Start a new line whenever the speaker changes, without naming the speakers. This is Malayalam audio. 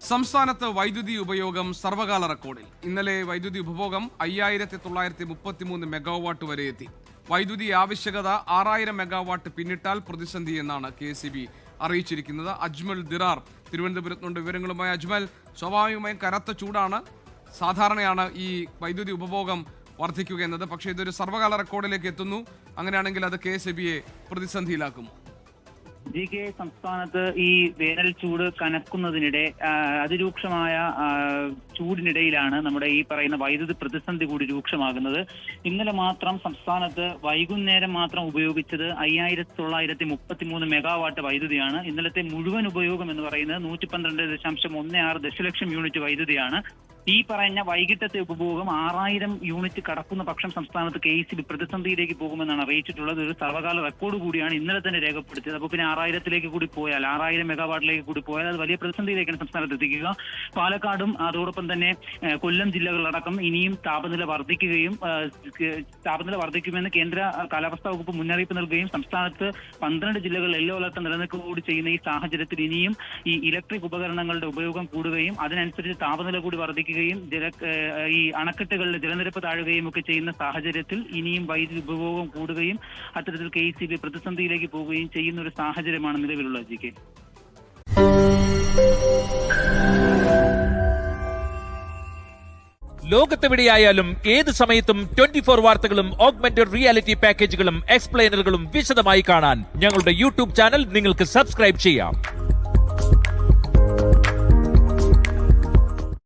സംസ്ഥാനത്ത് വൈദ്യുതി ഉപയോഗം സർവകാല റെക്കോർഡിൽ. ഇന്നലെ വൈദ്യുതി ഉപഭോഗം 5933 മെഗാവാട്ട് വരെ എത്തി. വൈദ്യുതി ആവശ്യകത 6000 മെഗാവാട്ട് പിന്നിട്ടാൽ പ്രതിസന്ധി എന്നാണ് KEB അറിയിച്ചിരിക്കുന്നത്. അജ്മൽ ദിറാർ തിരുവനന്തപുരത്തുണ്ട് വിവരങ്ങളുമായി. അജ്മൽ, സ്വാഭാവികമായും കനത്ത ചൂടാണ്, സാധാരണയാണ് ഈ വൈദ്യുതി ഉപഭോഗം വർദ്ധിക്കുക എന്നത്. പക്ഷേ ഇതൊരു സർവകാല റെക്കോർഡിലേക്ക് എത്തുന്നു. അങ്ങനെയാണെങ്കിൽ അത് KEBയെ പ്രതിസന്ധിയിലാക്കുമോ?
സംസ്ഥാനത്ത് ഈ വേനൽ ചൂട് കനക്കുന്നതിനിടെ അതിരൂക്ഷമായ ചൂടിനിടയിലാണ് നമ്മുടെ ഈ പറയുന്ന വൈദ്യുതി പ്രതിസന്ധി കൂടി രൂക്ഷമാകുന്നത്. ഇന്നലെ മാത്രം സംസ്ഥാനത്ത് വൈകുന്നേരം മാത്രം ഉപയോഗിച്ചത് 5933 മെഗാവാട്ട് വൈദ്യുതിയാണ്. ഇന്നലത്തെ മുഴുവൻ ഉപയോഗം എന്ന് പറയുന്നത് 112.16 ദശലക്ഷം യൂണിറ്റ് വൈദ്യുതിയാണ്. ഈ പറഞ്ഞ വൈകിട്ടത്തെ ഉപഭോഗം 6000 യൂണിറ്റ് കടക്കുന്ന പക്ഷം സംസ്ഥാനത്ത് KEB പ്രതിസന്ധിയിലേക്ക് പോകുമെന്നാണ് അറിയിച്ചിട്ടുള്ളത്. ഒരു സർവകാല റെക്കോർഡ് കൂടിയാണ് ഇന്നലെ തന്നെ രേഖപ്പെടുത്തിയത്. അപ്പോൾ പിന്നെ 6000ത്തിലേക്ക് കൂടി പോയാൽ, 6000 മെഗാവാട്ടിലേക്ക് കൂടി പോയാൽ അത് വലിയ പ്രതിസന്ധിയിലേക്കാണ് സംസ്ഥാനത്ത് എത്തിക്കുക. പാലക്കാടും അതോടൊപ്പം തന്നെ കൊല്ലം ജില്ലകളിലടക്കം ഇനിയും താപനില വർദ്ധിക്കുമെന്ന് കേന്ദ്ര കാലാവസ്ഥാ വകുപ്പ് മുന്നറിയിപ്പ് നൽകുകയും സംസ്ഥാനത്ത് 12 ജില്ലകളിൽ യെല്ലോ അലർട്ട് നിലനിൽക്കുക കൂടി ചെയ്യുന്ന ഈ സാഹചര്യത്തിൽ ഇനിയും ഈ ഇലക്ട്രിക് ഉപകരണങ്ങളുടെ ഉപയോഗം കൂടുകയും അതിനനുസരിച്ച് താപനില കൂടി വർദ്ധിക്കുകയും ഈ അണക്കെട്ടുകളിലെ ജലനിരപ്പ് താഴുകയും ഒക്കെ ചെയ്യുന്ന സാഹചര്യത്തിൽ ഇനിയും വൈദ്യുതി ഉപഭോഗം കൂടുകയും അത്തരത്തിൽ KEB പ്രതിസന്ധിയിലേക്ക് പോവുകയും ചെയ്യുന്ന ഒരു സാഹചര്യമാണ് നിലവിലുള്ള GK.
ലോകത്തെവിടെയായാലും ഏത് സമയത്തും 24 വാർത്തകളും ഓഗ്മെന്റഡ് റിയാലിറ്റി പാക്കേജുകളും എക്സ്പ്ലെയിനറുകളും വിശദമായി കാണാൻ ഞങ്ങളുടെ YouTube ചാനൽ നിങ്ങൾക്ക് സബ്സ്ക്രൈബ് ചെയ്യാം.